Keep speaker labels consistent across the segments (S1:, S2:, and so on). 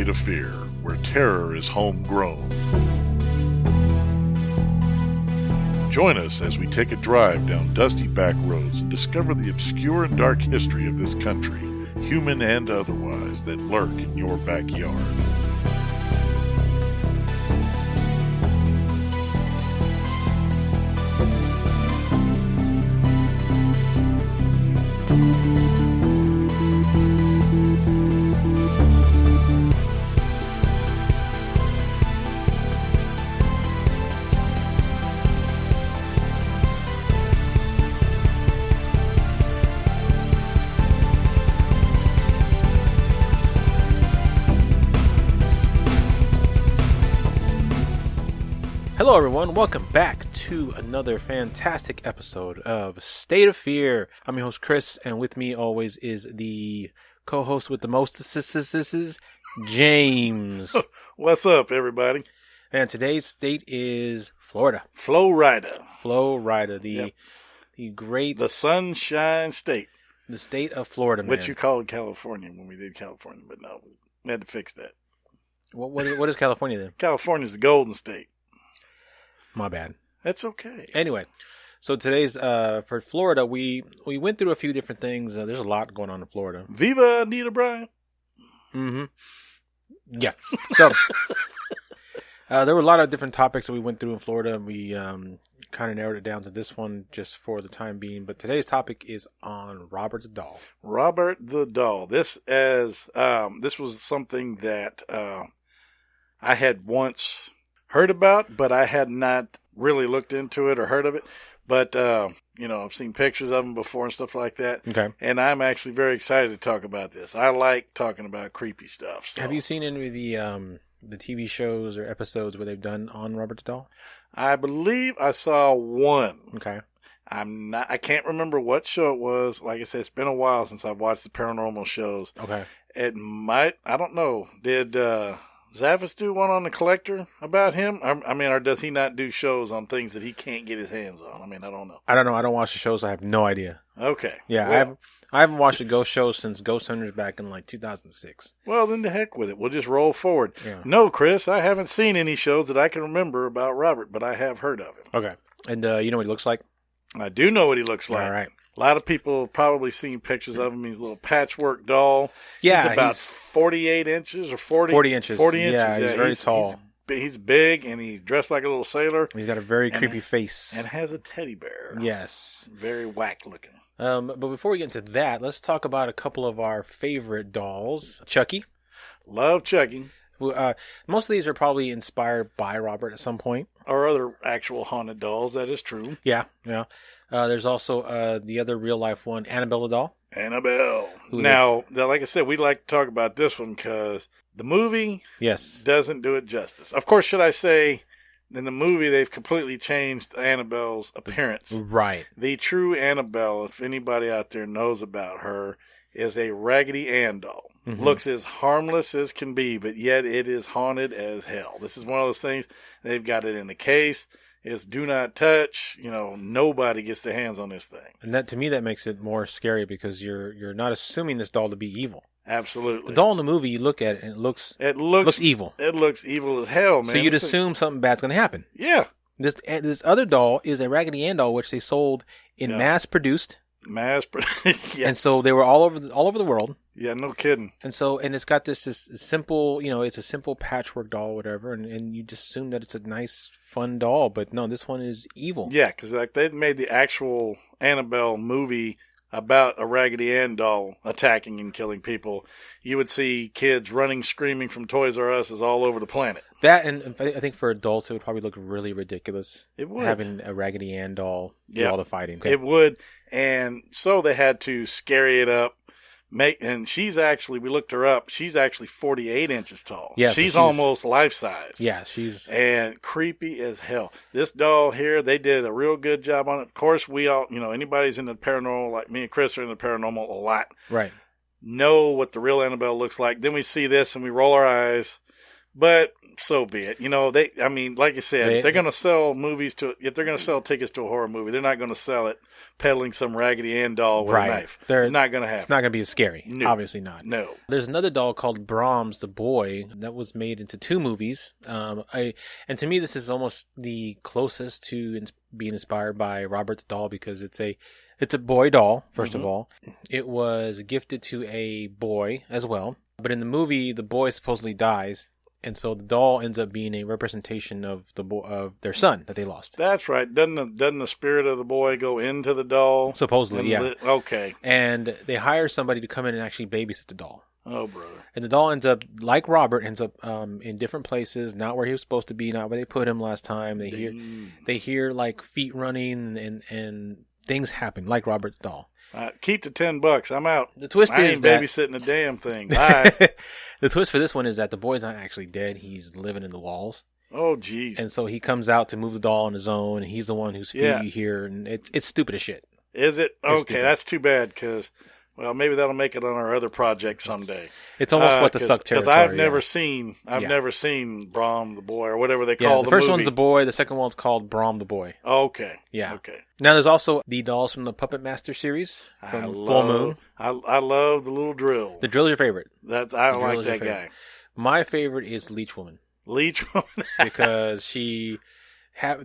S1: State of Fear, where terror is homegrown. Join us as we take a drive down dusty back roads and discover the obscure and dark history of this country, human and otherwise, that lurk in your backyard.
S2: Hello everyone, welcome back to another fantastic episode of State of Fear. I'm your host Chris, and with me always is the co-host with the most assists, James.
S3: What's up, everybody?
S2: And today's state is Florida.
S3: Florida.
S2: The great...
S3: The Sunshine State.
S2: The state of Florida, man.
S3: Which you called California when we did California, but no, we had to fix that.
S2: What is California then?
S3: California's the Golden State.
S2: My bad.
S3: That's okay.
S2: Anyway, so today's for Florida, we went through a few different things. There's a lot going on in Florida.
S3: Viva Anita Bryant.
S2: Mm-hmm. Yeah. So there were a lot of different topics that we went through in Florida. We kind of narrowed it down to this one just for the time being. But today's topic is on Robert the Doll.
S3: Robert the Doll. This was something that I had once heard about, but I had not really looked into it or heard of it. But, I've seen pictures of them before and stuff like that.
S2: Okay.
S3: And I'm actually very excited to talk about this. I like talking about creepy stuff. So.
S2: Have you seen any of the TV shows or episodes where they've done on Robert the Doll?
S3: I believe I saw one.
S2: Okay.
S3: I can't remember what show it was. Like I said, it's been a while since I've watched the paranormal shows.
S2: Okay.
S3: I don't know. Did, Zavis do one on The Collector about him? Or does he not do shows on things that he can't get his hands on? I don't know.
S2: I don't know. I don't watch the shows. I have no idea.
S3: Okay.
S2: Yeah, well, I haven't watched a ghost show since Ghost Hunters back in 2006.
S3: Well, then the heck with it. We'll just roll forward.
S2: Yeah.
S3: No, Chris, I haven't seen any shows that I can remember about Robert, but I have heard of him.
S2: Okay. And you know what he looks like?
S3: I do know what he looks like.
S2: All right.
S3: A lot of people have probably seen pictures of him. He's a little patchwork doll.
S2: Yeah.
S3: He's about 48 inches or 40
S2: inches.
S3: 40 inches.
S2: Yeah, he's very tall.
S3: He's big, and he's dressed like a little sailor.
S2: He's got a very creepy face.
S3: And has a teddy bear.
S2: Yes.
S3: Very whack looking.
S2: But before we get into that, let's talk about a couple of our favorite dolls. Chucky.
S3: Love Chucky.
S2: Most of these are probably inspired by Robert at some point.
S3: Or other actual haunted dolls, that is true.
S2: Yeah. There's also the other real-life one, Annabelle the doll.
S3: Annabelle. Now, like I said, we like to talk about this one because the movie doesn't do it justice. Of course, should I say, in the movie, they've completely changed Annabelle's appearance.
S2: Right.
S3: The true Annabelle, if anybody out there knows about her, is a Raggedy Ann doll. Mm-hmm. Looks as harmless as can be, but yet it is haunted as hell. This is one of those things, they've got it in the case. It's do not touch. Nobody gets their hands on this thing.
S2: And that, to me, that makes it more scary because you're not assuming this doll to be evil.
S3: Absolutely.
S2: The doll in the movie, you look at it and it looks evil.
S3: It looks evil as hell, man.
S2: So you'd assume something bad's going to happen.
S3: Yeah.
S2: This other doll is a Raggedy Ann doll, which they sold in mass-produced.
S3: Yeah.
S2: And so they were all over the world.
S3: Yeah, no kidding.
S2: And it's got this simple, it's a simple patchwork doll or whatever, and you just assume that it's a nice, fun doll, but no, this one is evil.
S3: Yeah, because they made the actual Annabelle movie about a Raggedy Ann doll attacking and killing people. You would see kids running, screaming from Toys R Us all over the planet.
S2: That, and I think for adults, it would probably look really ridiculous.
S3: It would.
S2: Having a Raggedy Ann doll do all the fighting. Okay.
S3: It would. And so they had to scary it up. And we looked her up. She's actually 48 inches tall. Yeah, she's almost life size.
S2: Yeah,
S3: and creepy as hell. This doll here, they did a real good job on it. Of course, we all, anybody's in the paranormal, like me and Chris are in the paranormal a lot.
S2: Right.
S3: Know what the real Annabelle looks like. Then we see this and we roll our eyes. But so be it. You know, I mean, like you said, if they're going to sell if they're going to sell tickets to a horror movie, they're not going to sell it peddling some Raggedy Ann doll with a knife. They're not going to happen.
S2: It's not going to be as scary. No. Obviously not.
S3: No.
S2: There's another doll called Brahms the Boy that was made into 2 movies. And to me, this is almost the closest to being inspired by Robert the Doll, because it's a boy doll, first of all. It was gifted to a boy as well. But in the movie, the boy supposedly dies. And so the doll ends up being a representation of of their son that they lost.
S3: That's right. Doesn't the spirit of the boy go into the doll?
S2: Supposedly, yeah.
S3: Okay.
S2: And they hire somebody to come in and actually babysit the doll.
S3: Oh, brother.
S2: And the doll ends up, like Robert, in different places, not where he was supposed to be, not where they put him last time. They hear like feet running and things happen, like Robert the doll.
S3: Keep the $10. I'm out.
S2: The twist
S3: I
S2: is
S3: ain't babysitting a damn thing. Bye.
S2: The twist for this one is that the boy's not actually dead. He's living in the walls.
S3: Oh, jeez.
S2: And so he comes out to move the doll on his own, and he's the one whose feet you hear, and it's stupid as shit.
S3: Is it? Okay, that's too bad, because, well, maybe that'll make it on our other project someday.
S2: It's almost what the suck territory.
S3: Because I've never seen Brom the Boy, or whatever they call the movie.
S2: The first one's the boy, the second one's called Brom the Boy.
S3: Okay.
S2: Yeah.
S3: Okay.
S2: Now there's also the dolls from the Puppet Master series from Full Moon.
S3: I love the little drill.
S2: The drill is your favorite.
S3: I like that guy.
S2: My favorite is Leech Woman.
S3: Leech Woman.
S2: Because she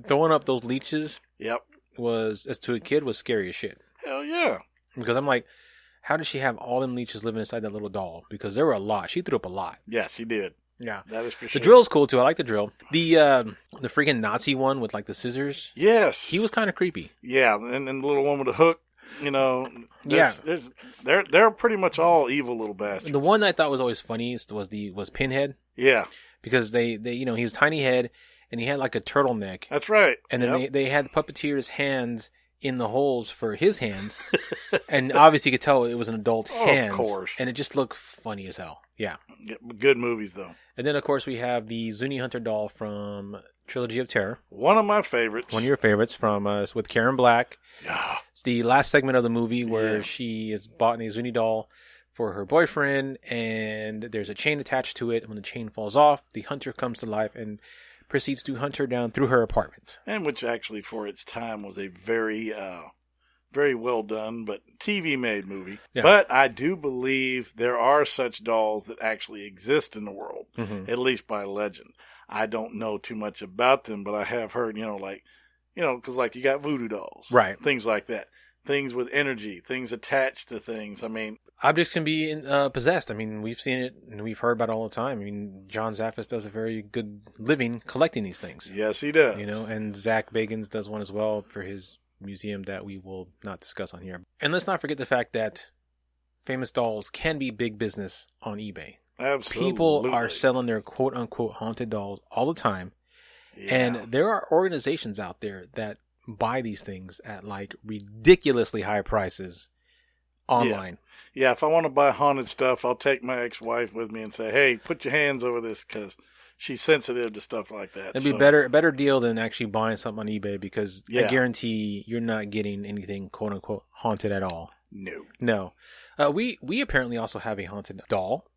S2: throwing up those leeches.
S3: Yep.
S2: As to a kid, was scary as shit.
S3: Hell yeah.
S2: Because I'm like, how did she have all them leeches living inside that little doll? Because there were a lot. She threw up a lot.
S3: Yeah, she did.
S2: Yeah.
S3: That is for sure.
S2: The drill's cool too. I like the drill. The freaking Nazi one with like the scissors.
S3: Yes.
S2: He was kind of creepy.
S3: Yeah, and the little one with the hook. You know, they're pretty much all evil little bastards.
S2: The one that I thought was always funniest was Pinhead.
S3: Yeah,
S2: because they he was tiny head and he had like a turtleneck.
S3: That's right.
S2: And then they had puppeteer's hands in the holes for his hands, and obviously you could tell it was an adult's hands.
S3: Of course.
S2: And it just looked funny as hell. Yeah.
S3: Good movies though.
S2: And then of course we have the Zuni Hunter doll from Trilogy of Terror.
S3: One of my favorites.
S2: One of your favorites from with Karen Black.
S3: Yeah.
S2: It's the last segment of the movie where she is bought a Zuni doll for her boyfriend, and there's a chain attached to it. And when the chain falls off, the hunter comes to life and proceeds to hunt her down through her apartment. And
S3: which actually for its time was a very, very well done, but TV made movie. Yeah. But I do believe there are such dolls that actually exist in the world, at least by legend. I don't know too much about them, but I have heard, because like you got voodoo dolls. Right. Things like that. Things with energy, things attached to things. I mean,
S2: objects can be possessed. I mean, we've seen it and we've heard about it all the time. I mean, John Zaffis does a very good living collecting these things.
S3: Yes, he does.
S2: And Zach Bagans does one as well for his museum that we will not discuss on here. And let's not forget the fact that famous dolls can be big business on eBay.
S3: Absolutely.
S2: People are selling their quote-unquote haunted dolls all the time. Yeah. And there are organizations out there that buy these things at like ridiculously high prices online.
S3: Yeah, if I want to buy haunted stuff, I'll take my ex-wife with me and say, hey, put your hands over this because she's sensitive to stuff like that.
S2: It'd be a better deal than actually buying something on eBay because I guarantee you're not getting anything quote-unquote haunted at all. No. We apparently also have a haunted doll.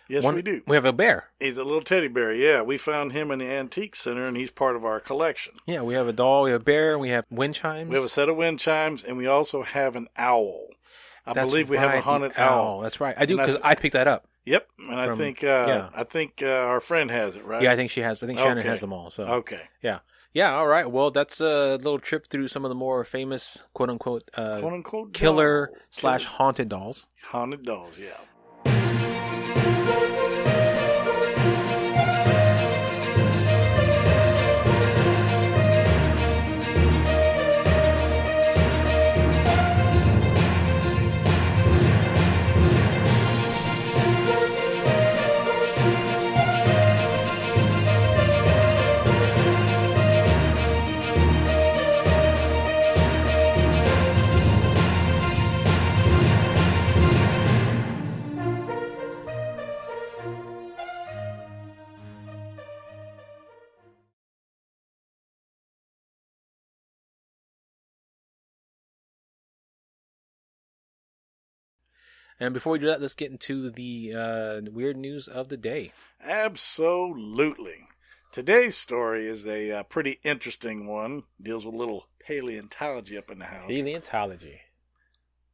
S3: Yes, we do.
S2: We have a bear.
S3: He's a little teddy bear, yeah. We found him in the antique center, and he's part of our collection.
S2: Yeah, we have a doll, we have a bear, we have wind chimes.
S3: We have a set of wind chimes, and we also have an owl. I believe we have a haunted owl.
S2: That's right. I do, because I picked that up.
S3: Yep, and I think our friend has it, right?
S2: Yeah, I think she has. I think Shannon has them all. So
S3: okay.
S2: Yeah, all right. Well, that's a little trip through some of the more famous, quote-unquote killer / haunted dolls.
S3: Haunted dolls, yeah.
S2: And before we do that, let's get into the weird news of the day.
S3: Absolutely. Today's story is a pretty interesting one. Deals with a little paleontology up in the house.
S2: Paleontology.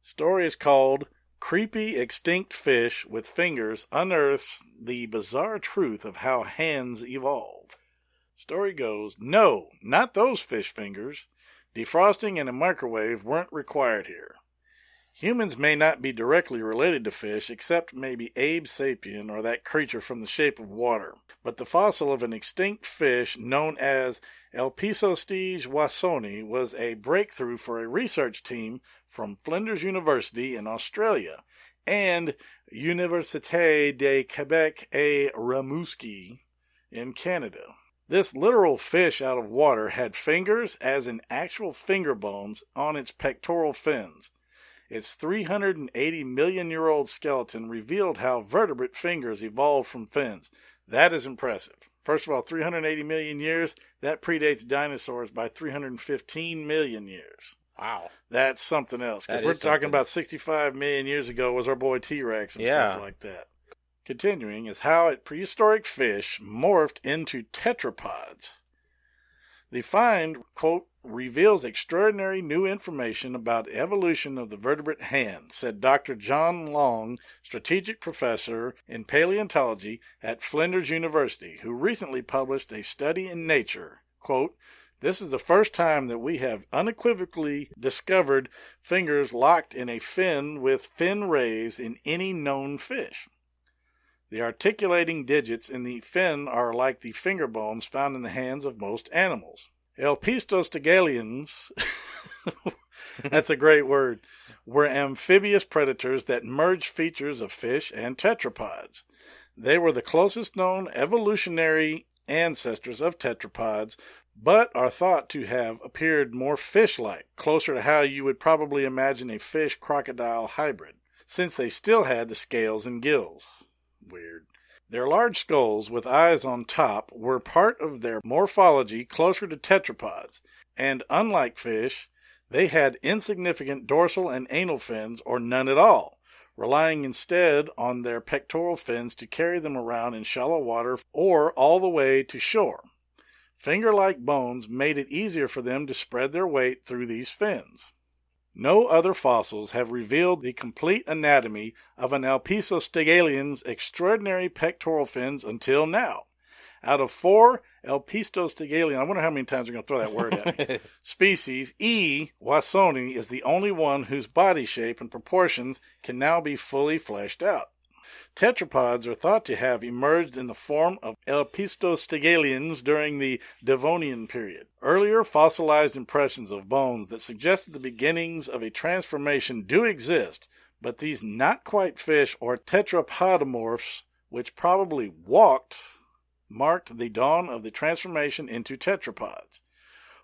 S3: Story is called Creepy Extinct Fish with Fingers Unearths the Bizarre Truth of How Hands Evolved. Story goes, no, not those fish fingers. Defrosting and a microwave weren't required here. Humans may not be directly related to fish, except maybe Abe sapien or that creature from The Shape of Water. But the fossil of an extinct fish known as Elpisostege watsoni was a breakthrough for a research team from Flinders University in Australia and Université de Québec et Rimouski in Canada. This literal fish out of water had fingers, as in actual finger bones, on its pectoral fins. Its 380-million-year-old skeleton revealed how vertebrate fingers evolved from fins. That is impressive. First of all, 380 million years, that predates dinosaurs by 315 million years.
S2: Wow.
S3: That's something else. Because we're talking about 65 million years ago was our boy T-Rex and stuff like that. Continuing is how a prehistoric fish morphed into tetrapods. The find, quote, reveals extraordinary new information about evolution of the vertebrate hand, said Dr. John Long, strategic professor in paleontology at Flinders University, who recently published a study in Nature. Quote, this is the first time that we have unequivocally discovered fingers locked in a fin with fin rays in any known fish. The articulating digits in the fin are like the finger bones found in the hands of most animals. Elpisostegalians, that's a great word, were amphibious predators that merged features of fish and tetrapods. They were the closest known evolutionary ancestors of tetrapods, but are thought to have appeared more fish-like, closer to how you would probably imagine a fish-crocodile hybrid, since they still had the scales and gills. Weird. Their large skulls with eyes on top were part of their morphology closer to tetrapods, and unlike fish, they had insignificant dorsal and anal fins or none at all, relying instead on their pectoral fins to carry them around in shallow water or all the way to shore. Finger-like bones made it easier for them to spread their weight through these fins. No other fossils have revealed the complete anatomy of an Elpisostegalian's extraordinary pectoral fins until now. Out of 4 Elpisostegalian, I wonder how many times we're going to throw that word at me, species, E. watsoni is the only one whose body shape and proportions can now be fully fleshed out. Tetrapods are thought to have emerged in the form of Elpisostegalians during the Devonian period. Earlier fossilized impressions of bones that suggested the beginnings of a transformation do exist, but these not quite fish or tetrapodomorphs, which probably walked, marked the dawn of the transformation into tetrapods.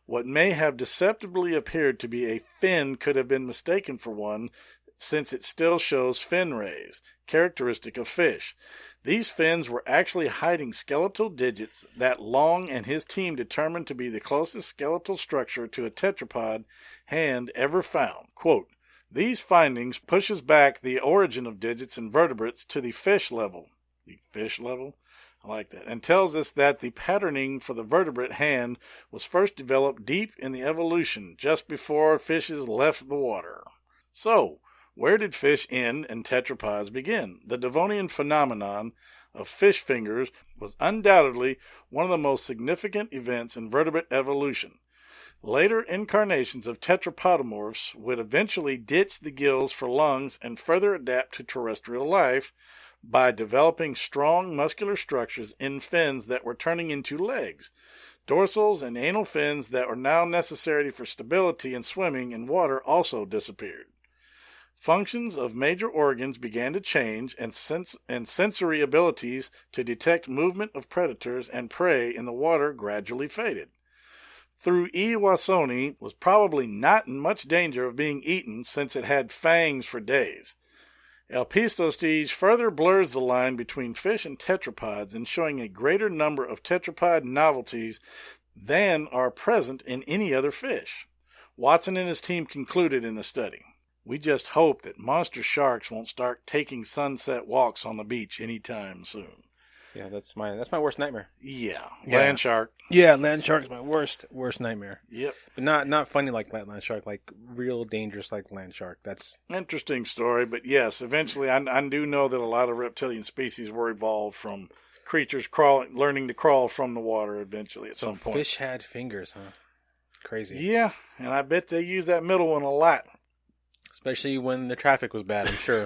S3: What may have deceptively appeared to be a fin could have been mistaken for one, since it still shows fin rays, characteristic of fish. These fins were actually hiding skeletal digits that Long and his team determined to be the closest skeletal structure to a tetrapod hand ever found. Quote, these findings pushes back the origin of digits and vertebrates to the fish level. The fish level? I like that. And tells us that the patterning for the vertebrate hand was first developed deep in the evolution, just before fishes left the water. So, where did fish end and tetrapods begin? The Devonian phenomenon of fish fingers was undoubtedly one of the most significant events in vertebrate evolution. Later incarnations of tetrapodomorphs would eventually ditch the gills for lungs and further adapt to terrestrial life by developing strong muscular structures in fins that were turning into legs, dorsals and anal fins that were now necessary for stability and swimming in water also disappeared. Functions of major organs began to change, and sensory abilities to detect movement of predators and prey in the water gradually faded. Through E. watsoni was probably not in much danger of being eaten since it had fangs for days. Elpisostege further blurs the line between fish and tetrapods in showing a greater number of tetrapod novelties than are present in any other fish. Watson and his team concluded in the study. We just hope that monster sharks won't start taking sunset walks on the beach anytime soon.
S2: Yeah, that's my worst nightmare.
S3: Yeah,
S2: Yeah.
S3: land shark.
S2: Yeah, land shark is my worst nightmare.
S3: Yep.
S2: But not funny like land shark, like real dangerous like land shark. That's
S3: interesting story. But yes, eventually I do know that a lot of reptilian species were evolved from creatures learning to crawl from the water eventually at some point.
S2: Fish had fingers, huh? Crazy.
S3: Yeah, and I bet they use that middle one a lot.
S2: Especially when the traffic was bad, I'm sure.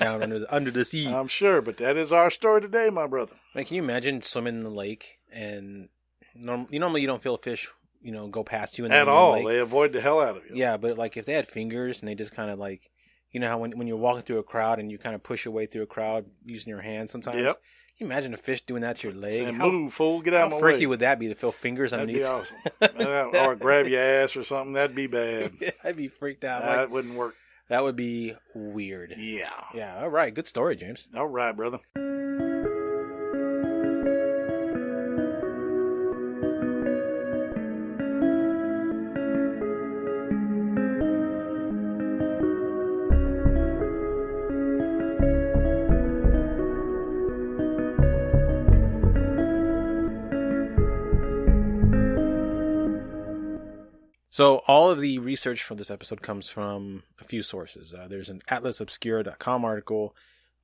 S2: Down under the sea.
S3: I'm sure, but that is our story today, my brother.
S2: Like, can you imagine swimming in the lake and normally you don't feel a fish, go past you in
S3: at all?
S2: The lake.
S3: They avoid the hell out of you.
S2: Yeah, but like if they had fingers and they just kind of like, how when you're walking through a crowd and you kind of push your way through a crowd using your hands sometimes.
S3: Yep.
S2: Can you imagine a fish doing that to your leg?
S3: Saying, move, fool, get out of my way.
S2: How freaky would that be to feel fingers underneath?
S3: That'd be awesome. Or grab your ass or something. That'd be bad.
S2: I'd be freaked out.
S3: That wouldn't work.
S2: That would be weird.
S3: Yeah.
S2: Yeah, all right. Good story, James.
S3: All right, brother.
S2: So all of the research for this episode comes from a few sources. There's an atlasobscura.com article,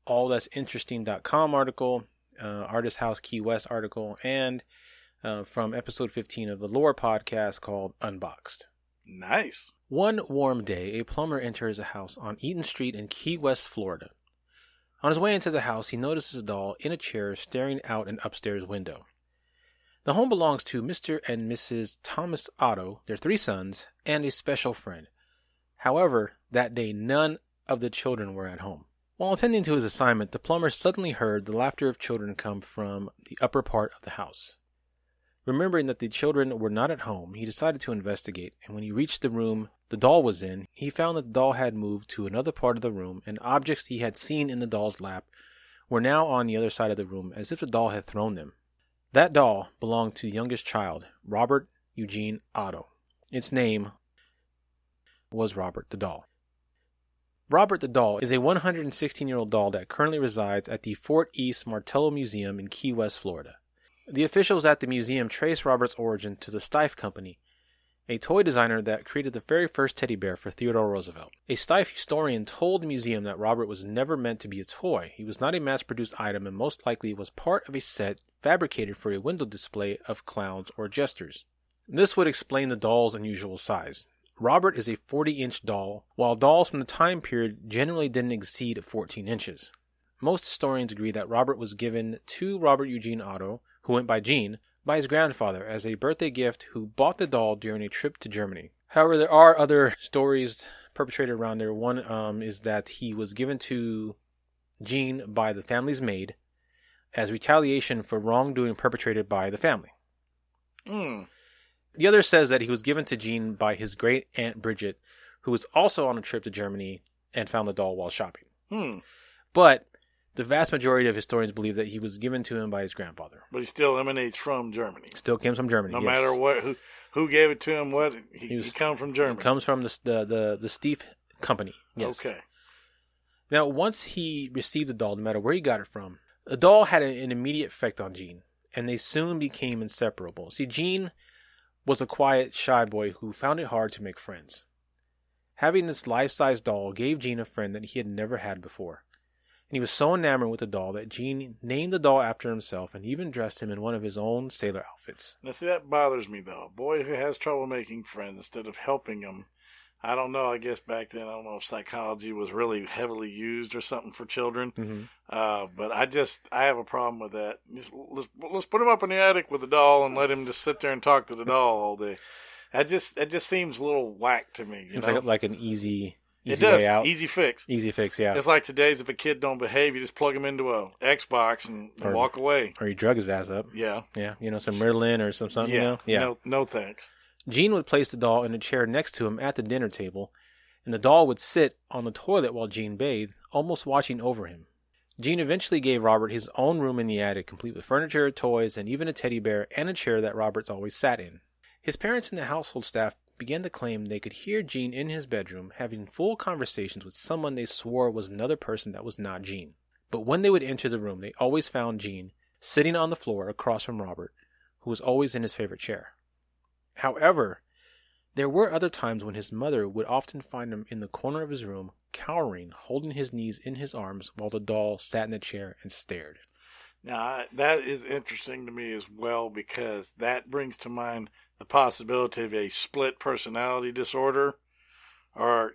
S2: allthat'sinteresting.com article, Artist House Key West article, and from episode 15 of the Lore podcast called Unboxed.
S3: Nice.
S2: One warm day, a plumber enters a house on Eaton Street in Key West, Florida. On his way into the house, he notices a doll in a chair staring out an upstairs window. The home belongs to Mr. and Mrs. Thomas Otto, their 3 sons, and a special friend. However, that day none of the children were at home. While attending to his assignment, the plumber suddenly heard the laughter of children come from the upper part of the house. Remembering that the children were not at home, he decided to investigate, and when he reached the room the doll was in, he found that the doll had moved to another part of the room, and objects he had seen in the doll's lap were now on the other side of the room, as if the doll had thrown them. That doll belonged to the youngest child, Robert Eugene Otto. Its name was Robert the doll. Robert the doll is a 116-year-old doll that currently resides at the Fort East Martello Museum in Key West, Florida. The officials at the museum trace Robert's origin to the Steiff Company, a toy designer that created the very first teddy bear for Theodore Roosevelt. A Steiff historian told the museum that Robert was never meant to be a toy. He was not a mass-produced item and most likely was part of a set fabricated for a window display of clowns or jesters. This would explain the doll's unusual size. Robert is a 40-inch doll, while dolls from the time period generally didn't exceed 14 inches. Most historians agree that Robert was given to Robert Eugene Otto, who went by Gene, by his grandfather as a birthday gift, who bought the doll during a trip to Germany. However, there are other stories perpetrated around there. One is that he was given to Gene by the family's maid as retaliation for wrongdoing perpetrated by the family. The other says that he was given to Gene by his great aunt Bridget, who was also on a trip to Germany and found the doll while shopping. But the vast majority of historians believe that he was given to him by his grandfather.
S3: But he still emanates from Germany.
S2: Still comes from Germany.
S3: No matter what, who gave it to him, what he comes from Germany.
S2: He comes from the Steiff Company. Yes.
S3: Okay.
S2: Now, once he received the doll, no matter where he got it from, the doll had an immediate effect on Gene, and they soon became inseparable. See, Gene was a quiet, shy boy who found it hard to make friends. Having this life-size doll gave Gene a friend that he had never had before. And he was so enamored with the doll that Gene named the doll after himself and even dressed him in one of his own sailor outfits.
S3: Now, see, that bothers me, though. A boy who has trouble making friends instead of helping him. I don't know. I guess back then, I don't know if psychology was really heavily used or something for children. But I have a problem with that. Let's put him up in the attic with the doll and let him just sit there and talk to the doll all day. That just seems a little whack to me.
S2: Seems like an easy
S3: it
S2: way out.
S3: Easy fix.
S2: Easy fix, yeah.
S3: It's like today's, if a kid don't behave, you just plug him into a Xbox and walk away.
S2: Or you drug his ass up.
S3: Yeah.
S2: Yeah, some Ritalin or something,
S3: Yeah.
S2: Yeah.
S3: No thanks.
S2: Gene would place the doll in a chair next to him at the dinner table, and the doll would sit on the toilet while Gene bathed, almost watching over him. Gene eventually gave Robert his own room in the attic, complete with furniture, toys, and even a teddy bear and a chair that Robert's always sat in. His parents and the household staff began to claim they could hear Gene in his bedroom having full conversations with someone they swore was another person that was not Gene. But when they would enter the room, they always found Gene sitting on the floor across from Robert, who was always in his favorite chair. However, there were other times when his mother would often find him in the corner of his room, cowering, holding his knees in his arms while the doll sat in the chair and stared.
S3: Now, that is interesting to me as well, because that brings to mind the possibility of a split personality disorder, or,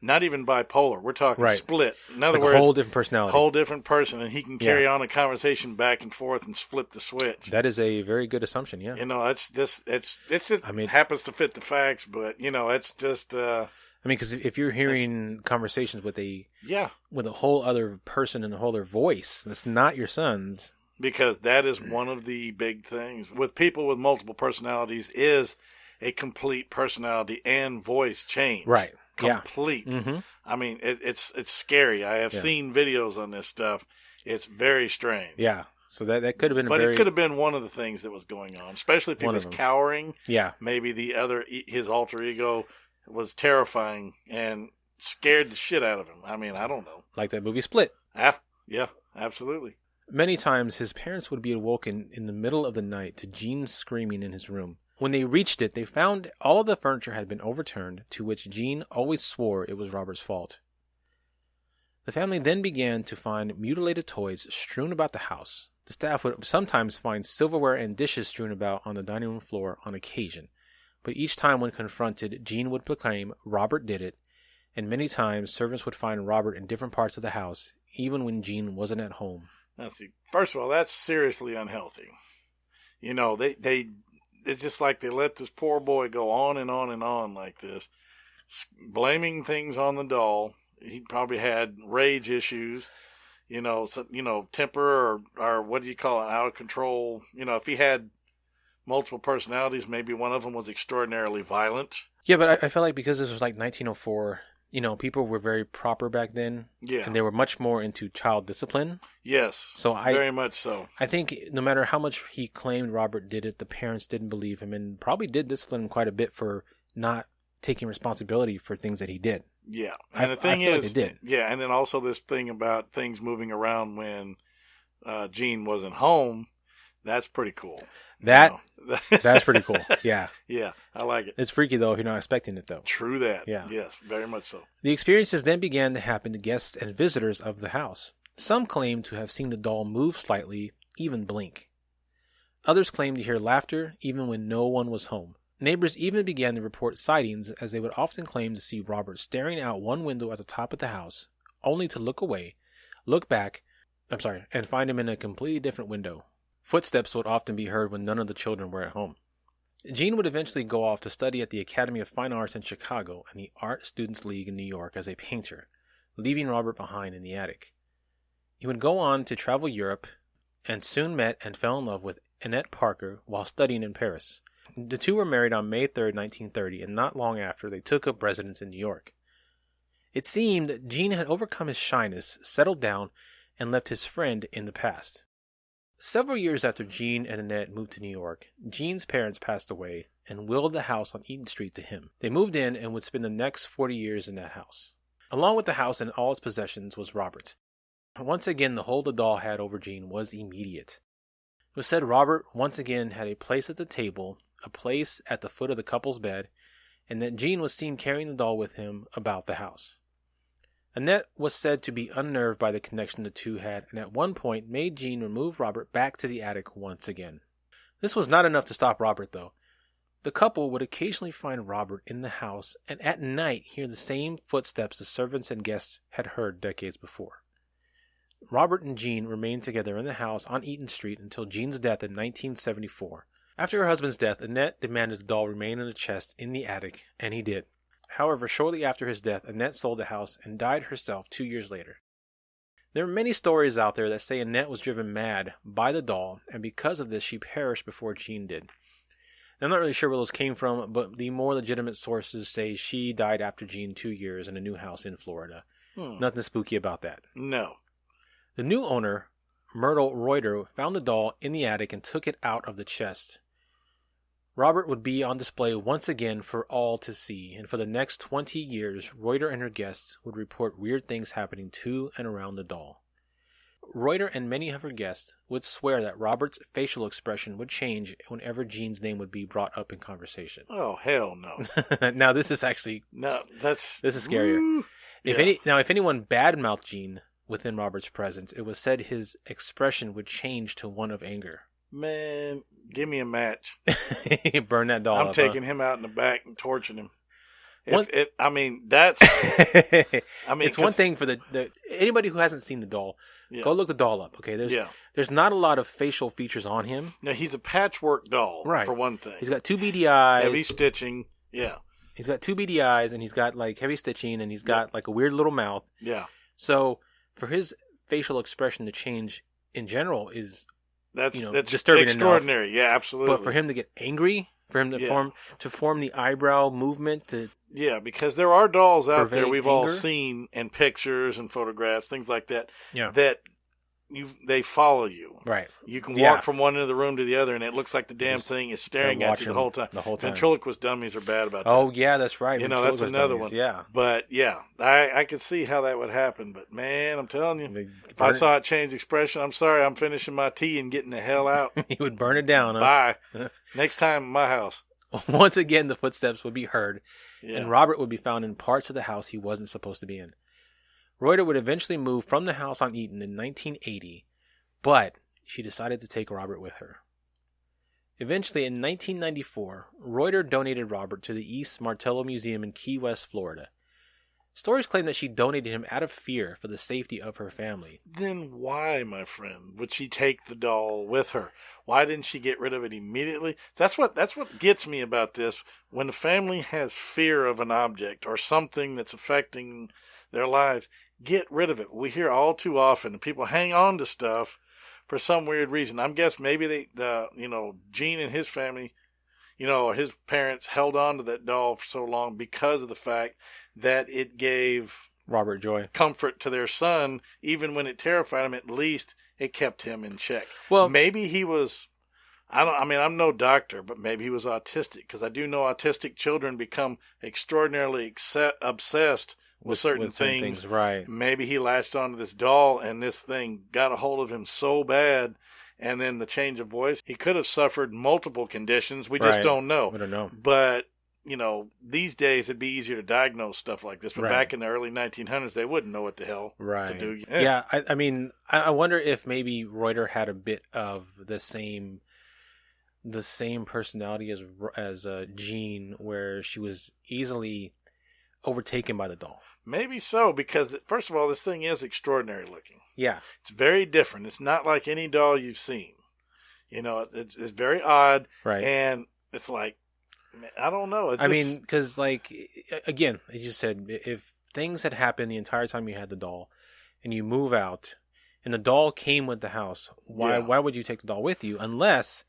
S3: not even bipolar. We're talking split. In other words,
S2: a whole different personality.
S3: Whole different person, and he can carry on a conversation back and forth and flip the switch.
S2: That is a very good assumption, yeah.
S3: It's just, happens to fit the facts, but, it's just...
S2: because if you're hearing conversations with a whole other person and a whole other voice, that's not your son's.
S3: Because that is one of the big things with people with multiple personalities is a complete personality and voice change.
S2: Right.
S3: Complete.
S2: Yeah. Mm-hmm.
S3: I mean, it's scary. I have seen videos on this stuff. It's very strange.
S2: Yeah. So that could have been
S3: it could have been one of the things that was going on, especially if he was cowering.
S2: Yeah.
S3: Maybe his alter ego was terrifying and scared the shit out of him. I mean, I don't know.
S2: Like that movie Split.
S3: Yeah, absolutely.
S2: Many times his parents would be awoken in the middle of the night to Gene screaming in his room. When they reached it, they found all of the furniture had been overturned, to which Gene always swore it was Robert's fault. The family then began to find mutilated toys strewn about the house. The staff would sometimes find silverware and dishes strewn about on the dining room floor on occasion. But each time when confronted, Gene would proclaim Robert did it, and many times servants would find Robert in different parts of the house, even when Gene wasn't at home.
S3: Now, see, first of all, that's seriously unhealthy. It's just like they let this poor boy go on and on and on like this, blaming things on the doll. He probably had rage issues, temper or what do you call it, out of control. If he had multiple personalities, maybe one of them was extraordinarily violent.
S2: Yeah, but I feel like because this was like 1904, people were very proper back then.
S3: Yeah.
S2: And they were much more into child discipline.
S3: Yes. Very much so.
S2: I think no matter how much he claimed Robert did it, the parents didn't believe him and probably did discipline him quite a bit for not taking responsibility for things that he did.
S3: Yeah. And the thing is,
S2: like they did.
S3: Yeah, and then also this thing about things moving around when Gene wasn't home, that's pretty cool.
S2: That's pretty cool. Yeah.
S3: Yeah, I like it.
S2: It's freaky, though, if you're not expecting it, though.
S3: True that.
S2: Yeah.
S3: Yes, very much so.
S2: The experiences then began to happen to guests and visitors of the house. Some claimed to have seen the doll move slightly, even blink. Others claimed to hear laughter, even when no one was home. Neighbors even began to report sightings, as they would often claim to see Robert staring out one window at the top of the house, only to look away, and find him in a completely different window. Footsteps would often be heard when none of the children were at home. Gene would eventually go off to study at the Academy of Fine Arts in Chicago and the Art Students League in New York as a painter, leaving Robert behind in the attic. He would go on to travel Europe and soon met and fell in love with Annette Parker while studying in Paris. The two were married on May 3, 1930, and not long after they took up residence in New York. It seemed Gene had overcome his shyness, settled down, and left his friend in the past. Several years after Gene and Annette moved to New York, Gene's parents passed away and willed the house on Eaton Street to him. They moved in and would spend the next 40 years in that house. Along with the house and all its possessions was Robert. Once again, the hold the doll had over Gene was immediate. It was said Robert once again had a place at the table, a place at the foot of the couple's bed, and that Gene was seen carrying the doll with him about the house. Annette was said to be unnerved by the connection the two had, and at one point made Gene remove Robert back to the attic once again. This was not enough to stop Robert, though. The couple would occasionally find Robert in the house, and at night hear the same footsteps the servants and guests had heard decades before. Robert and Gene remained together in the house on Eaton Street until Gene's death in 1974. After her husband's death, Annette demanded the doll remain in a chest in the attic, and he did. However, shortly after his death, Annette sold the house and died herself 2 years later. There are many stories out there that say Annette was driven mad by the doll, and because of this she perished before Gene did. I'm not really sure where those came from, but the more legitimate sources say she died after Gene 2 years in a new house in Florida. Nothing spooky about that.
S3: No.
S2: The new owner, Myrtle Reuter, found the doll in the attic and took it out of the chest. Robert would be on display once again for all to see, and for the next 20 years, Reuter and her guests would report weird things happening to and around the doll. Reuter and many of her guests would swear that Robert's facial expression would change whenever Gene's name would be brought up in conversation.
S3: Oh, hell no.
S2: Now, this is actually...
S3: No, this
S2: is scarier. If anyone badmouthed Gene within Robert's presence, it was said his expression would change to one of anger.
S3: Man, give me a match.
S2: Burn that doll
S3: I'm
S2: up,
S3: taking him out in the back and torching him.
S2: That's... it's one thing for the anybody who hasn't seen the doll, go look the doll up, okay? There's not a lot of facial features on him.
S3: Now, he's a patchwork doll,
S2: right,
S3: for one thing.
S2: He's got 2 beady eyes.
S3: Heavy stitching, yeah.
S2: He's got 2 beady eyes, and he's got, like, heavy stitching, and he's got, like, a weird little mouth.
S3: Yeah.
S2: So, for his facial expression to change in general is... That's
S3: disturbing, extraordinary.
S2: Enough.
S3: Yeah, absolutely.
S2: But for him to get angry, for him to form the eyebrow movement,
S3: because there are dolls out there we've
S2: anger.
S3: all seen in pictures and photographs, things like that.
S2: Yeah.
S3: That they follow you.
S2: Right.
S3: You can walk from one end of the room to the other, and it looks like the damn thing is staring at you the whole time. Ventriloquist dummies are bad about that.
S2: Oh yeah, that's right.
S3: That's another
S2: dummies.
S3: one.
S2: Yeah.
S3: But yeah, I could see how that would happen. But man, I'm telling you, if I saw it change expression, I'm sorry, I'm finishing my tea and getting the hell out.
S2: He would burn it down.
S3: Bye. Next time in my house.
S2: Once again, the footsteps would be heard, and Robert would be found in parts of the house he wasn't supposed to be in. Reuter would eventually move from the house on Eaton in 1980. But she decided to take Robert with her. Eventually, in 1994, Reuter donated Robert to the East Martello Museum in Key West, Florida. Stories claim that she donated him out of fear for the safety of her family.
S3: Then why, my friend, would she take the doll with her? Why didn't she get rid of it immediately? That's what gets me about this. When the family has fear of an object or something that's affecting their lives, get rid of it. We hear all too often people hang on to stuff for some weird reason. I'm guessing maybe Gene and his family, or his parents held on to that doll for so long because of the fact that it gave
S2: Robert joy,
S3: comfort to their son, even when it terrified him. At least it kept him in check.
S2: Well,
S3: maybe he was. I'm no doctor, but maybe he was autistic, because I do know autistic children become extraordinarily obsessed with certain things.
S2: Right.
S3: Maybe he latched onto this doll, and this thing got a hold of him so bad, and then the change of voice. He could have suffered multiple conditions. We just don't know.
S2: We don't know.
S3: But, these days it'd be easier to diagnose stuff like this. But back in the early 1900s, they wouldn't know what the hell to do.
S2: Yeah, I wonder if maybe Reuter had a bit of the same personality as Gene, where she was easily overtaken by the doll.
S3: Maybe so, because first of all, this thing is extraordinary looking.
S2: Yeah,
S3: it's very different. It's not like any doll you've seen. It's very odd,
S2: right?
S3: And it's like, I don't know.
S2: Because again, as you said, if things had happened the entire time you had the doll, and you move out, and the doll came with the house, why would you take the doll with you unless?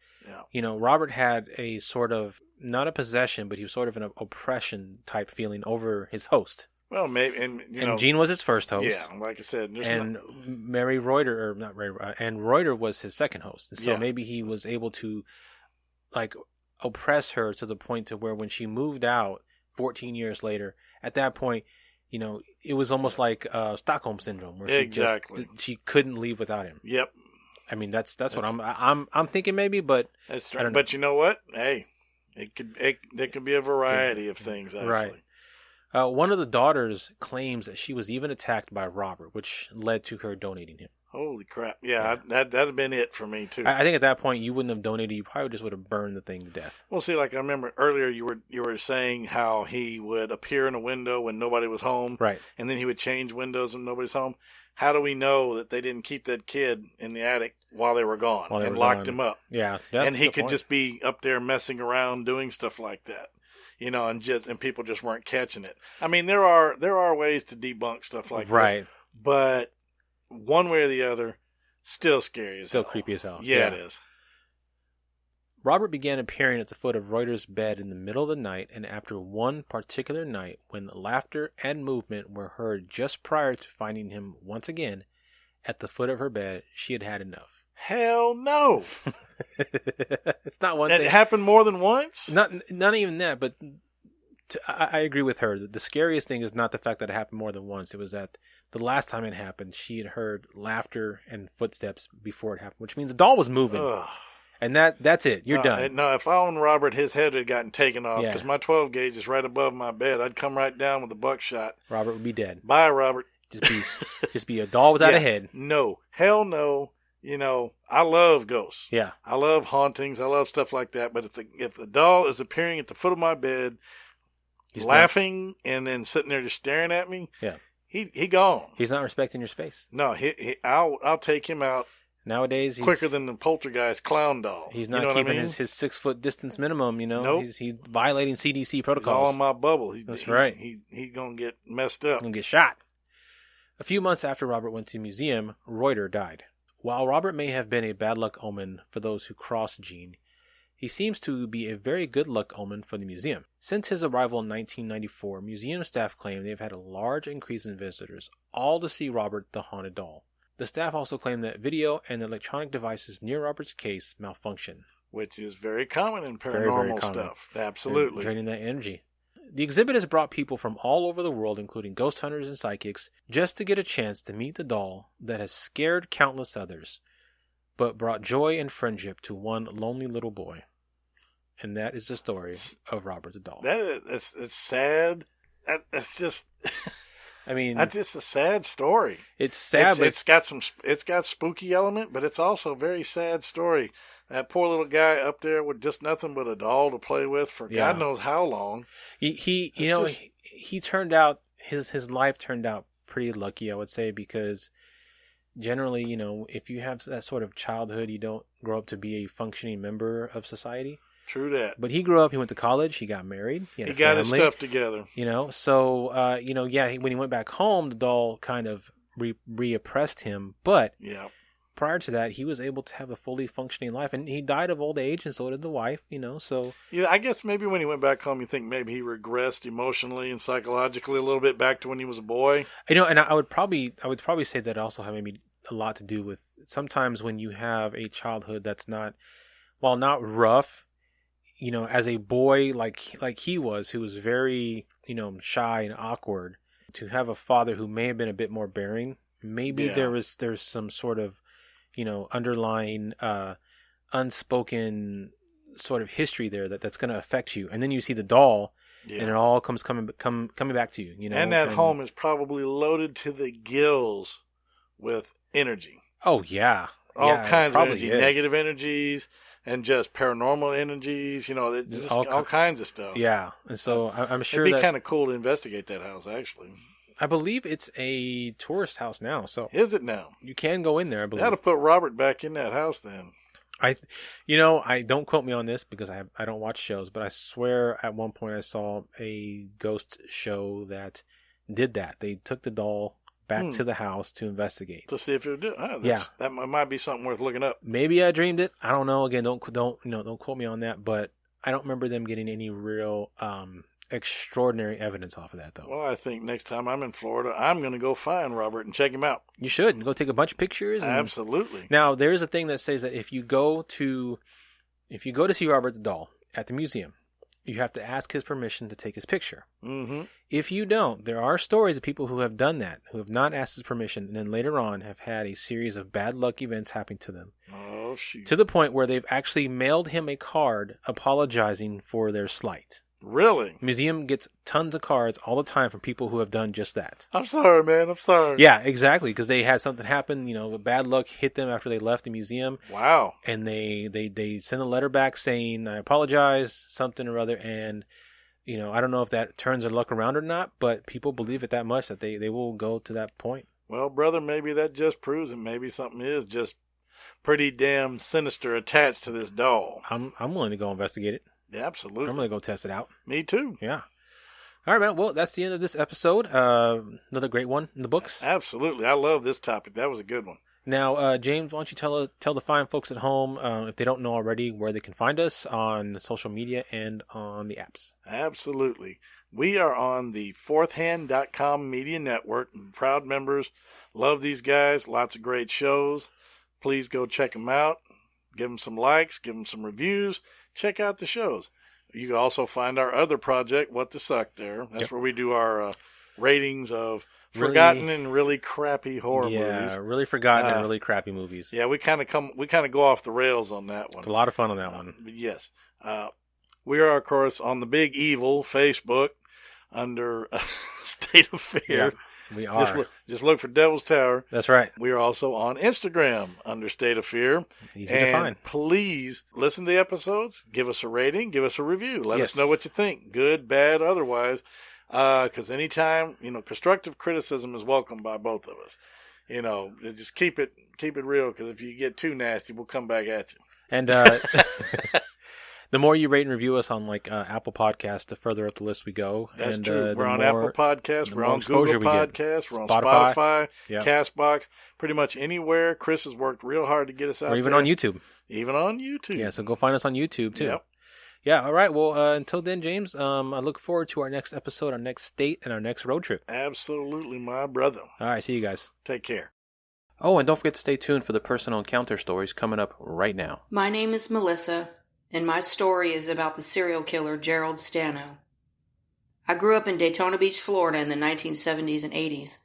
S2: Robert had a sort of, not a possession, but he was sort of an oppression type feeling over his host.
S3: Well, maybe, and
S2: Gene was his first host.
S3: Yeah, like I said,
S2: and Reuter was his second host. And so maybe he was able to, oppress her to the point to where when she moved out 14 years later, at that point, it was almost like Stockholm syndrome, where she couldn't leave without him.
S3: Yep.
S2: That's what I'm thinking maybe, but
S3: that's true. But you know what? Hey, there could be a variety of things, actually.
S2: Right. One of the daughters claims that she was even attacked by Robert, which led to her donating him.
S3: Holy crap! Yeah, that'd have been it for me too.
S2: I think at that point you wouldn't have donated; you probably just would have burned the thing to death.
S3: Well, see, I remember earlier you were saying how he would appear in a window when nobody was home,
S2: right?
S3: And then he would change windows when nobody's home. How do we know that they didn't keep that kid in the attic while they were gone and locked him up?
S2: Yeah,
S3: and he could just be up there messing around doing stuff like that, and people just weren't catching it. There are ways to debunk stuff like
S2: this,
S3: but one way or the other, still scary as hell.
S2: Still creepy as hell.
S3: Yeah, it is.
S2: Robert began appearing at the foot of Reuter's bed in the middle of the night, and after one particular night when laughter and movement were heard just prior to finding him once again at the foot of her bed, she had had enough.
S3: Hell no.
S2: It's not one
S3: It
S2: thing.
S3: happened more than once?
S2: Not even that, but I agree with her. The scariest thing is not the fact that it happened more than once. It was that the last time it happened, she had heard laughter and footsteps before it happened, which means the doll was moving.
S3: Ugh.
S2: And that's it. You're done.
S3: No, if I owned Robert, his head had gotten taken off
S2: Yeah.
S3: because my 12 gauge is right above my bed. I'd come right down with a buckshot.
S2: Robert would be dead.
S3: Bye, Robert.
S2: Just be a doll without a head.
S3: No. Hell no. You know, I love ghosts.
S2: Yeah.
S3: I love hauntings. I love stuff like that. But if the doll is appearing at the foot of my bed, laughing and then sitting there just staring at me,
S2: yeah,
S3: he gone.
S2: He's not respecting your space.
S3: No, I'll take him out
S2: nowadays.
S3: Quicker than the poltergeist clown doll.
S2: He's not keeping his 6 foot distance minimum. You know,
S3: nope.
S2: He's violating CDC protocols.
S3: He's all in my bubble.
S2: That's right.
S3: He's gonna get messed up.
S2: He's gonna get shot. A few months after Robert went to the museum, Reuter died. While Robert may have been a bad luck omen for those who crossed Gene, he seems to be a very good luck omen for the museum. Since his arrival in 1994, museum staff claim they've had a large increase in visitors, all to see Robert the Haunted Doll. The staff also claim that video and electronic devices near Robert's case malfunction.
S3: Which is very common in paranormal
S2: very common.
S3: Stuff. Absolutely.
S2: Draining that energy. The exhibit has brought people from all over the world, including ghost hunters and psychics, just to get a chance to meet the doll that has scared countless others, but brought joy and friendship to one lonely little boy. And that is the story of Robert the Doll.
S3: It's sad. That's just...
S2: I mean...
S3: That's just a sad story.
S2: It's sad, but
S3: it's got spooky element, but it's also a very sad story. That poor little guy up there with just nothing but a doll to play with for God knows how long.
S2: He turned out, his life turned out pretty lucky, I would say, because generally, you know, if you have that sort of childhood, you don't grow up to be a functioning member of society.
S3: True that.
S2: But he grew up, he went to college, he got married. He
S3: got his stuff together.
S2: You know, so, when he went back home, the doll kind of reoppressed him. But prior to that, he was able to have a fully functioning life. And he died of old age, and so did the wife, you know, so.
S3: Yeah, I guess maybe when he went back home, you think maybe he regressed emotionally and psychologically a little bit back to when he was a boy.
S2: You know, and I would probably say that also had maybe a lot to do with sometimes when you have a childhood that's not rough, you know, as a boy like he was, who was very, you know, shy and awkward, to have a father who may have been a bit more bearing, maybe there's some sort of, you know, underlying unspoken sort of history there that's going to affect you. And then you see the doll, and it all comes coming back to you, you know.
S3: And that home is probably loaded to the gills with energy.
S2: Oh yeah,
S3: all kinds of energy,
S2: is.
S3: Negative energies. And just paranormal energies, you know, just all kinds of stuff.
S2: Yeah, and so I'm sure
S3: it'd be kind of cool to investigate that house, actually.
S2: I believe it's a tourist house now. So
S3: is it now?
S2: You can go in there, I believe.
S3: They ought to put Robert back in that house then.
S2: I don't quote me on this because I don't watch shows, but I swear at one point I saw a ghost show that did that. They took the doll back to the house to investigate,
S3: to see if it would do it. That might be something worth looking up.
S2: Maybe I dreamed it. I don't know. Again, don't quote me on that. But I don't remember them getting any real extraordinary evidence off of that, though.
S3: Well, I think next time I'm in Florida, I'm going to go find Robert and check him out.
S2: You should go take a bunch of pictures.
S3: Absolutely.
S2: Now there is a thing that says that if you go to see Robert the Doll at the museum, you have to ask his permission to take his picture.
S3: Mm-hmm.
S2: If you don't, there are stories of people who have done that, who have not asked his permission, and then later on have had a series of bad luck events happening to them.
S3: Oh, shoot.
S2: To the point where they've actually mailed him a card apologizing for their slight.
S3: Really?
S2: The museum gets tons of cards all the time from people who have done just that.
S3: I'm sorry, man. I'm sorry.
S2: Yeah, exactly. Because they had something happen, you know, bad luck hit them after they left the museum.
S3: Wow.
S2: And they send a letter back saying, I apologize, something or other. And, you know, I don't know if that turns their luck around or not, but people believe it that much that they will go to that point.
S3: Well, brother, maybe that just proves it. Maybe something is just pretty damn sinister attached to this doll.
S2: I'm willing to go investigate it.
S3: Yeah, absolutely.
S2: I'm going to go test it out.
S3: Me too.
S2: Yeah. All right, man. Well, that's the end of this episode. Another great one in the books.
S3: Absolutely. I love this topic. That was a good one.
S2: Now, James, why don't you tell the fine folks at home, if they don't know already, where they can find us on social media and on the apps.
S3: Absolutely. We are on the fourthhand.com media network. Proud members. Love these guys. Lots of great shows. please go check them out. Give them some likes, give them some reviews. Check out the shows. You can also find our other project, What the Suck, there. That's where we do our ratings of forgotten and really crappy horror movies.
S2: Yeah, really forgotten and really crappy movies.
S3: Yeah, we kind of go off the rails on that one.
S2: It's a lot of fun on that one.
S3: Yes. We are, of course, on the Big Evil Facebook under State of Fear.
S2: Yeah, we are.
S3: Just look for Devil's Tower.
S2: That's right.
S3: We are also on Instagram under State of Fear.
S2: Easy to find.
S3: Please listen to the episodes. Give us a rating. Give us a review. Let us know what you think. Good, bad, otherwise. Because anytime, constructive criticism is welcome by both of us. Just keep it real. Because if you get too nasty, we'll come back at you.
S2: And the more you rate and review us on Apple Podcasts, the further up the list we go.
S3: That's
S2: and,
S3: true. We're on Apple Podcasts. We're on Google Podcasts. We're on
S2: Spotify.
S3: Castbox. Pretty much anywhere. Chris has worked real hard to get us out there.
S2: Or even on YouTube.
S3: Even on YouTube.
S2: Yeah, so go find us on YouTube, too.
S3: Yep.
S2: Yeah, all right. Well, until then, James, I look forward to our next episode, our next state, and our next road trip.
S3: Absolutely, my brother.
S2: All right, see you guys.
S3: Take care.
S2: Oh, and don't forget to stay tuned for the personal encounter stories coming up right now.
S4: My name is Melissa, and my story is about the serial killer Gerald Stano. I grew up in Daytona Beach, Florida in the 1970s and 80s.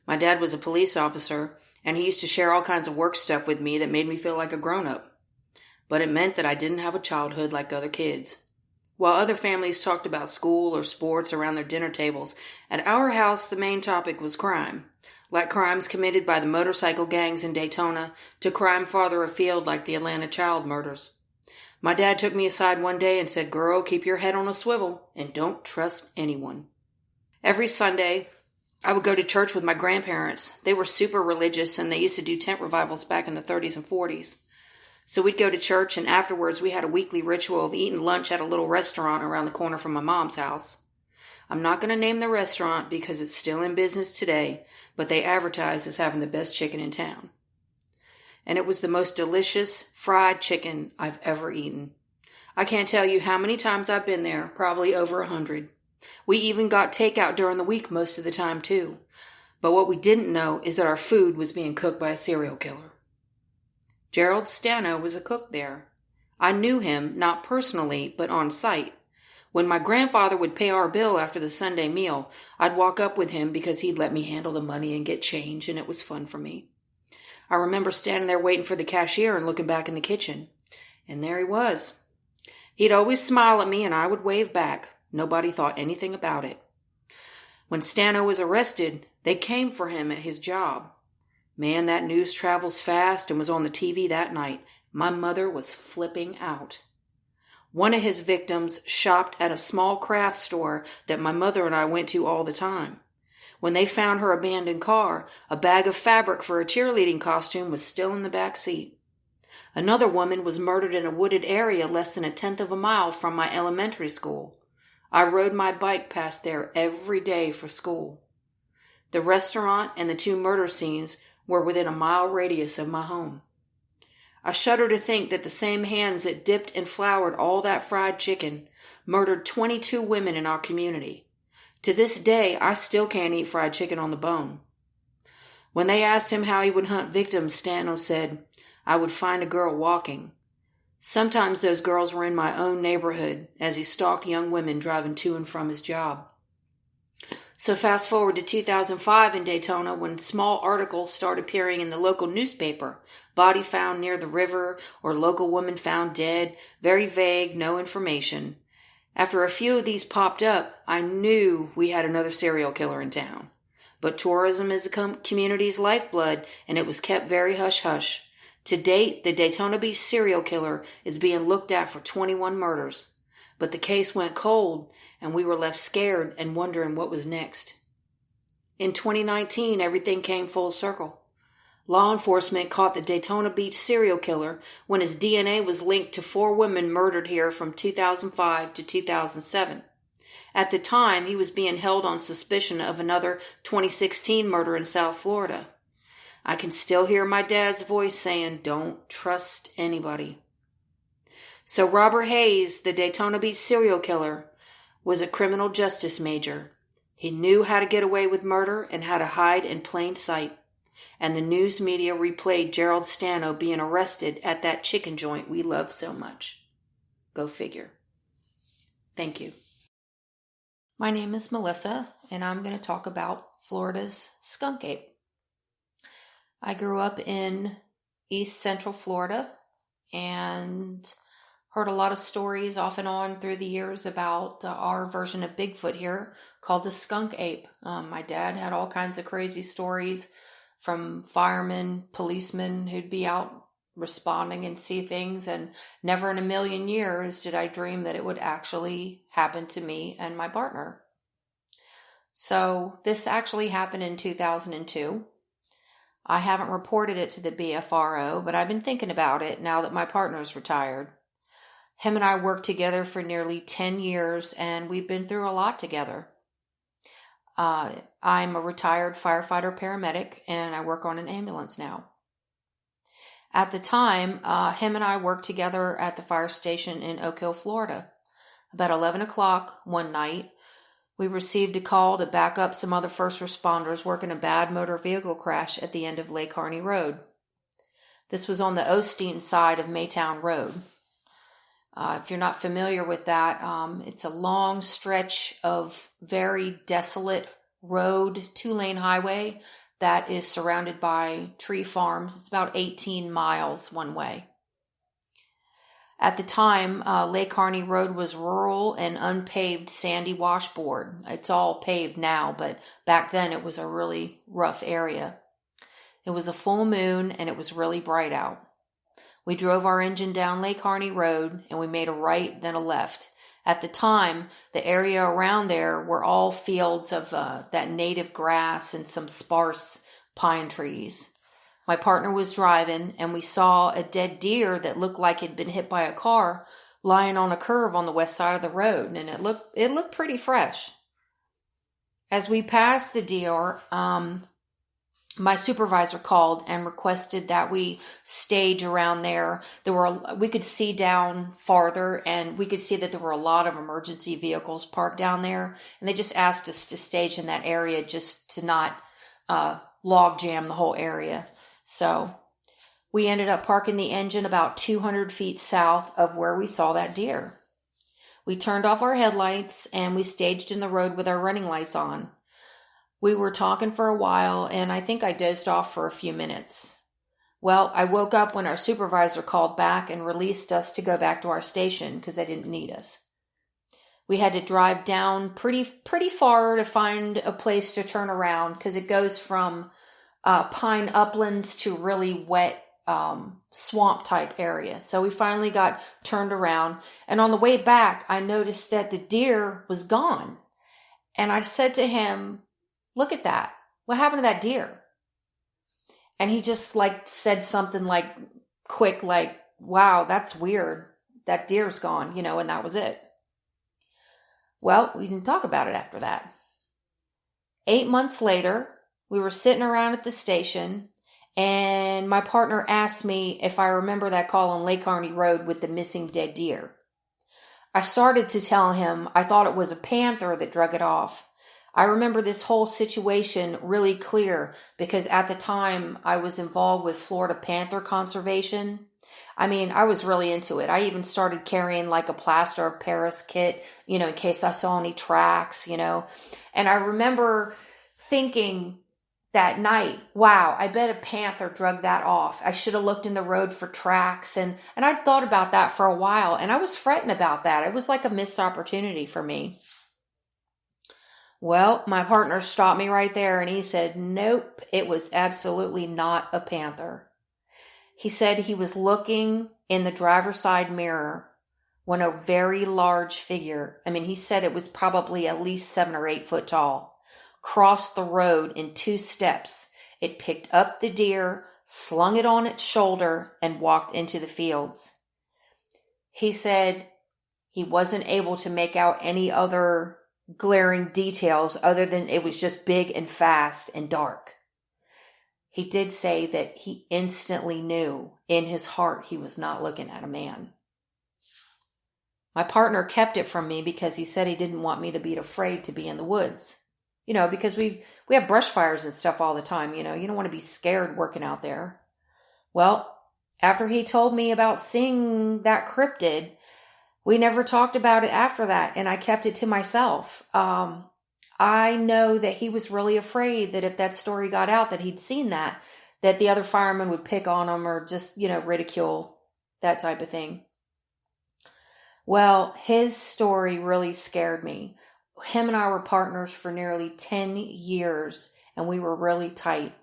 S4: My dad was a police officer, and he used to share all kinds of work stuff with me that made me feel like a grown-up. But it meant that I didn't have a childhood like other kids. While other families talked about school or sports around their dinner tables, at our house the main topic was crime. Like crimes committed by the motorcycle gangs in Daytona, to crime farther afield like the Atlanta child murders. My dad took me aside one day and said, "Girl, keep your head on a swivel and don't trust anyone." Every Sunday, I would go to church with my grandparents. They were super religious and they used to do tent revivals back in the 30s and 40s. So we'd go to church, and afterwards we had a weekly ritual of eating lunch at a little restaurant around the corner from my mom's house. I'm not going to name the restaurant because it's still in business today, but they advertise as having the best chicken in town. And it was the most delicious fried chicken I've ever eaten. I can't tell you how many times I've been there, probably over 100. We even got takeout during the week most of the time too. But what we didn't know is that our food was being cooked by a serial killer. Gerald Stano was a cook there. I knew him, not personally, but on sight. When my grandfather would pay our bill after the Sunday meal, I'd walk up with him because he'd let me handle the money and get change, and it was fun for me. I remember standing there waiting for the cashier and looking back in the kitchen. And there he was. He'd always smile at me and I would wave back. Nobody thought anything about it. When Stano was arrested, they came for him at his job. Man, that news travels fast and was on the TV that night. My mother was flipping out. One of his victims shopped at a small craft store that my mother and I went to all the time. When they found her abandoned car, a bag of fabric for a cheerleading costume was still in the back seat. Another woman was murdered in a wooded area less than 1/10 of a mile from my elementary school. I rode my bike past there every day for school. The restaurant and the 2 murder scenes were within a mile radius of my home. I shudder to think that the same hands that dipped and floured all that fried chicken murdered 22 women in our community. To this day, I still can't eat fried chicken on the bone. When they asked him how he would hunt victims, Stano said, "I would find a girl walking." Sometimes those girls were in my own neighborhood as he stalked young women driving to and from his job. So fast forward to 2005 in Daytona when small articles start appearing in the local newspaper. Body found near the river or local woman found dead. Very vague, no information. After a few of these popped up, I knew we had another serial killer in town. But tourism is the community's lifeblood, and it was kept very hush-hush. To date, the Daytona Beach serial killer is being looked at for 21 murders. But the case went cold, and we were left scared and wondering what was next. In 2019, everything came full circle. Law enforcement caught the Daytona Beach serial killer when his DNA was linked to 4 women murdered here from 2005 to 2007. At the time, he was being held on suspicion of another 2016 murder in South Florida. I can still hear my dad's voice saying, "Don't trust anybody." So Robert Hayes, the Daytona Beach serial killer, was a criminal justice major. He knew how to get away with murder and how to hide in plain sight. and the news media replayed Gerald Stano being arrested at that chicken joint we love so much. Go figure. Thank you. My name is Melissa, and I'm going to talk about Florida's skunk ape. I grew up in East Central Florida and heard a lot of stories off and on through the years about our version of Bigfoot here called the skunk ape. My dad had all kinds of crazy stories from firemen, policemen who'd be out responding and see things, and never in a million years did I dream that it would actually happen to me and my partner. So this actually happened in 2002. I haven't reported it to the BFRO, but I've been thinking about it now that my partner's retired. Him and I worked together for nearly 10 years, and we've been through a lot together. I'm a retired firefighter paramedic, and I work on an ambulance now. At the time, him and I worked together at the fire station in Oak Hill, Florida. About 11 o'clock one night, we received a call to back up some other first responders working a bad motor vehicle crash at the end of Lake Harney Road. This was on the Osteen side of Maytown Road. If you're not familiar with that, it's a long stretch of very desolate road, 2-lane highway that is surrounded by tree farms. It's about 18 miles one way. At the time, Lake Harney Road was rural and unpaved sandy washboard. It's all paved now, but back then it was a really rough area. It was a full moon and it was really bright out. We drove our engine down Lake Harney Road and we made a right, then a left. At the time, the area around there were all fields of that native grass and some sparse pine trees. My partner was driving, and we saw a dead deer that looked like it had been hit by a car lying on a curve on the west side of the road, and it looked pretty fresh. As we passed the deer, my supervisor called and requested that we stage around there. We could see down farther, and we could see that there were a lot of emergency vehicles parked down there, and they just asked us to stage in that area just to not log jam the whole area. So we ended up parking the engine about 200 feet south of where we saw that deer. We turned off our headlights and we staged in the road with our running lights on. We were talking for a while, and I think I dozed off for a few minutes. Well, I woke up when our supervisor called back and released us to go back to our station because they didn't need us. We had to drive down pretty far to find a place to turn around because it goes from pine uplands to really wet swamp type area. So we finally got turned around, and on the way back, I noticed that the deer was gone. And I said to him, "Look at that. What happened to that deer?" And he just said something quick, "Wow, that's weird. That deer's gone," and that was it. Well, we didn't talk about it after that. 8 months later, we were sitting around at the station, and my partner asked me if I remember that call on Lake Harney Road with the missing dead deer. I started to tell him I thought it was a panther that drug it off. I remember this whole situation really clear because at the time I was involved with Florida panther conservation. I was really into it. I even started carrying a plaster of Paris kit, in case I saw any tracks, And I remember thinking that night, wow, I bet a panther drug that off. I should have looked in the road for tracks. And I'd thought about that for a while, and I was fretting about that. It was like a missed opportunity for me. Well, my partner stopped me right there, and he said, nope, it was absolutely not a panther. He said he was looking in the driver's side mirror when a very large figure, he said it was probably at least 7 or 8 foot tall, crossed the road in 2 steps. It picked up the deer, slung it on its shoulder, and walked into the fields. He said he wasn't able to make out any other glaring details other than it was just big and fast and dark. He did say that he instantly knew in his heart he was not looking at a man. My partner kept it from me because he said he didn't want me to be afraid to be in the woods. because we have brush fires and stuff all the time. You don't want to be scared working out there. Well, after he told me about seeing that cryptid, we never talked about it after that, and I kept it to myself. I know that he was really afraid that if that story got out that he'd seen that the other firemen would pick on him or just, ridicule, that type of thing. Well, his story really scared me. Him and I were partners for nearly 10 years, and we were really tight.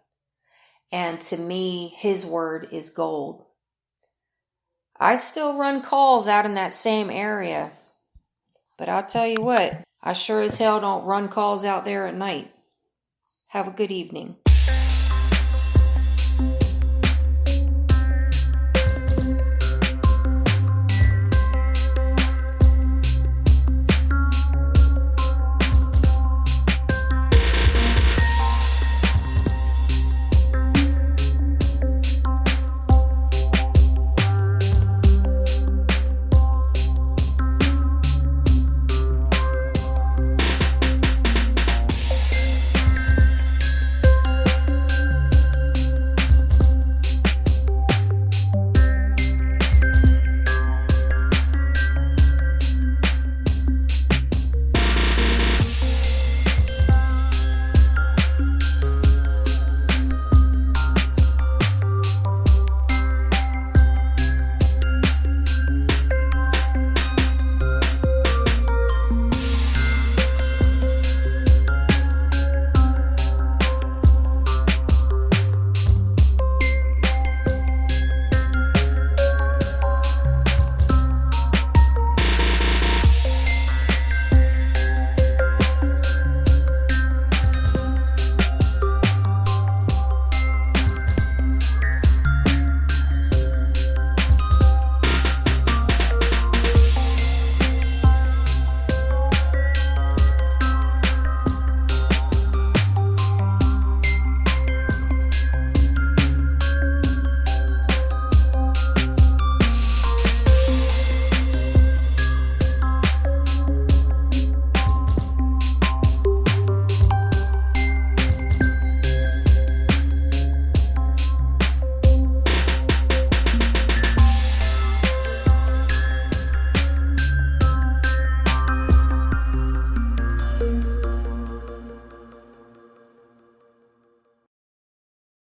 S4: And to me, his word is gold. I still run calls out in that same area. But I'll tell you what, I sure as hell don't run calls out there at night. Have a good evening.